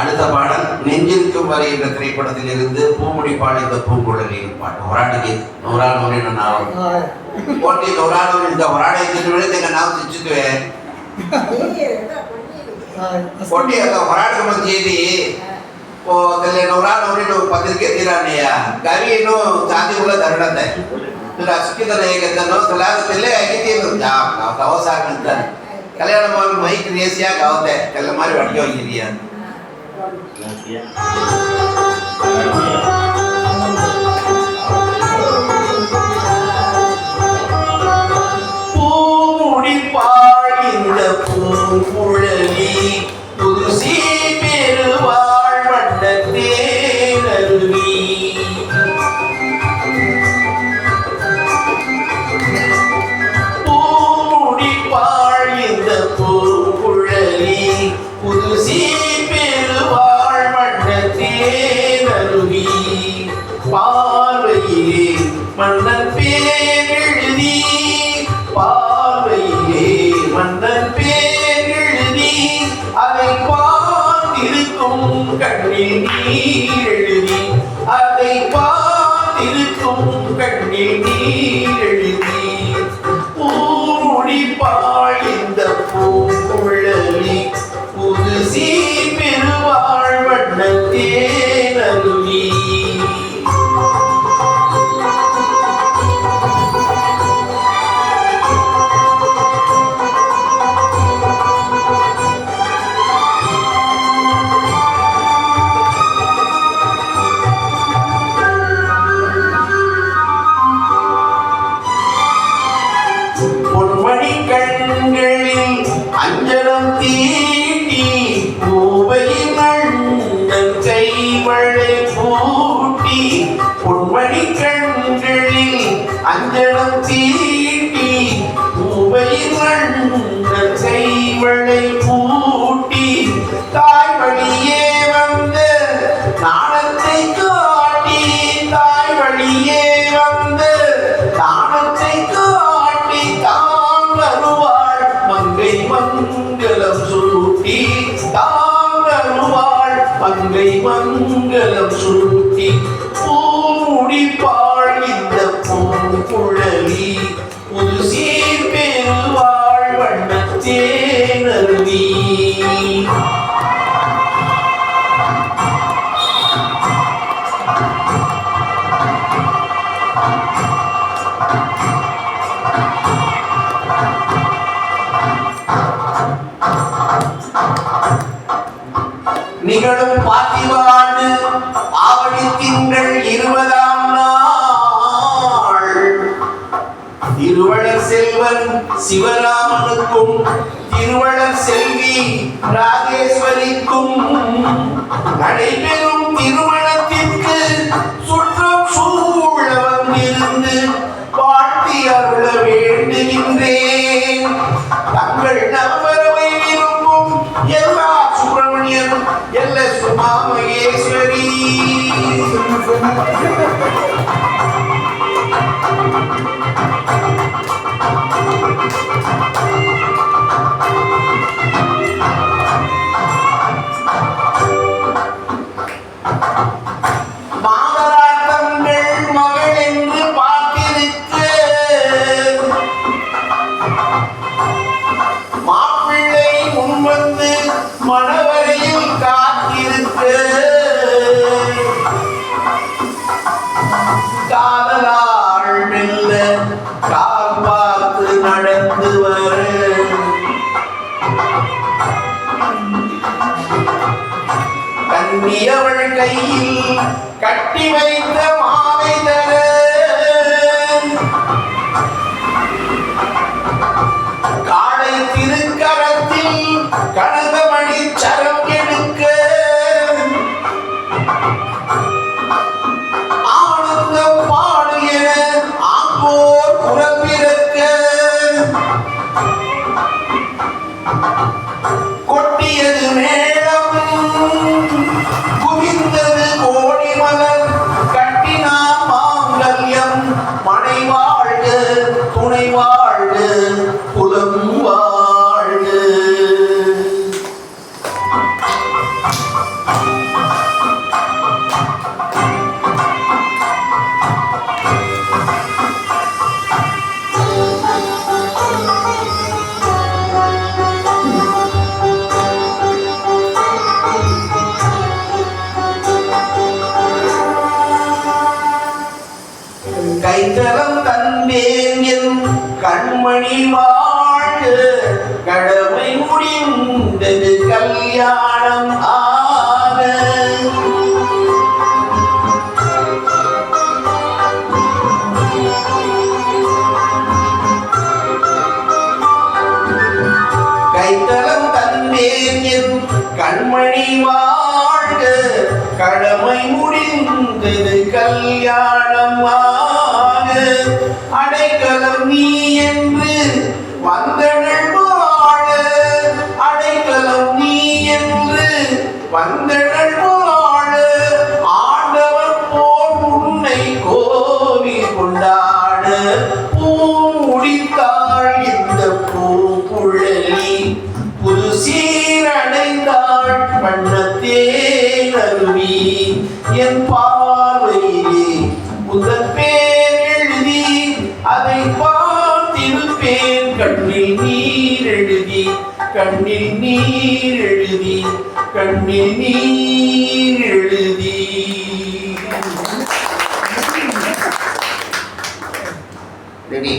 அடுத்த பாடல் நெஞ்சிற்கும் வரை என்ற திரைப்படத்தில் இருந்து பூமுடி பாடித்த பூங்குழலியின் பாட்டு ಹೊರಾಡಿಗೆ ನೂರಾನೂರಿನ ನಾವು ಕೋಟಿ ನೂರಾನೂರಿಂದ ಹೊರಾಡಿದ ವೇಳೆ ನಾವು ಸಿಚ್ಚುತ್ತೇವೆ ಕೋಟಿ ಅದ ಹೊರಾಡಿಗೆ ಬಂದೇರಿ ಓ ತಲೆ ನೂರಾನೂರಿನ ಪತ್ರಿಕೆ ತೀರಾನೆಯ ಗವಿನು ಚಾಂದಿಗುಳ ಧರಣತೆ तुला सुखीता नाही घेताना तुला त्याला किती गावासारखं कल्याण माल माहिती रेसिया गावात आहे त्याला मारी वाटली होती या பூமுடி பாழிந்த பூங்குழலி புதுசி பெருவாழ் வண்ணத்தே நருவி புதுசி பெருவாழ் வண்ணத்தே நருவி பார்வையிலே மன்னன் பேர் எழுதி பார்வையிலே மன்னன் பேர் எழுதி அதை பார்த்திருக்கும் கண்ணில் நீர் எழுதி அதை பார்த்திருக்கும் கண்ணில் நீர் எழுதி பூமுடி பாழிந்த பூங்குழலி புதுசி பெருவாழ் வண்ணத்தே நருவி பொன்மணி கண்களில் அஞ்சனம் தீட்டி பூவையின் அண்ணன் கைவளை பூட்டி பொன்மணி கண்களில் அஞ்சனம் தீட்டி பூவையின் அண்ணன் கைவளை பூட்டி தாய் வழியே வந்த நாணத்தை காட்டி தாய் வழியே வந்த நாணத்தை காட்டி தாம் வருவாள் மங்கை மங்களம் சூட்டி தாம் வருவாள் மங்கை மங்களம் சூட்டி பூமுடி பாழிந்த பூங்குழலி புதுசி பெருவாழ் வண்ணத்தே நருவி நிகழும் பாத்திவாண்டு ஆவணி திங்கள் 20ஆம் நாள் திருவளர் செல்வன் சிவராமனுக்கும் திருவளர் செல்வி ராஜேஸ்வரிக்கும் நடைபெறும் திருமணத்திற்கு சுற்றம் சூழ வந்திருந்து வாழ்த்தி அருள வேண்டுகின்றேன். தங்கள் நவரவை விரும்பும் எல்லா சுப்பிரமணியன் எல்ல சுமாமகேஸ்வரி மணவரையில் காத்திருக்க காதலாள் மெல்ல கால் பார்த்து நடந்து வர கண்ணியவள் கையில் கட்டி வைத்த மாலை தர காடை திருக்கரத்தில் கனகமணி சரம் எடுக்க ஆனந்தம் பாடு என ஆங்கோர் புறப்பிறக்க கொட்டியது மேளம் குவிந்தது கோடி மலர் கட்டினான் மாங்கல்யம் மனை வாழ்க துணை வாழ்க குலம் வாழ்க கண்மணி வாழ்க கடமை முடிந்தது கல்யாணம் ஆக. கைத்தலம் தந்தேன் என் கண்மணி வாழ்க கடமை முடிந்தது கல்யாணம் ஆக. அடைக்கலம் நீ என்று வந்தனள் வாழ, அடைக்கலம் நீ என்று வந்தனள் வாழ. ஆண்டவன் போல் உன்னை கோவில் கொண்டாட பூ முடித்தாள் இந்த பூங்குழலி. புது சீரடைந்தாள் வண்ணத்தேனருவி. என் பார்வையிலே உந்தன் பேர் எழுதி அதை பார்த்திருப்பேன் கண்ணில் நீர் எழுதி, கண்ணில் நீர் எழுதி, கண்ணில் நீர் எழுதி. ரெடி.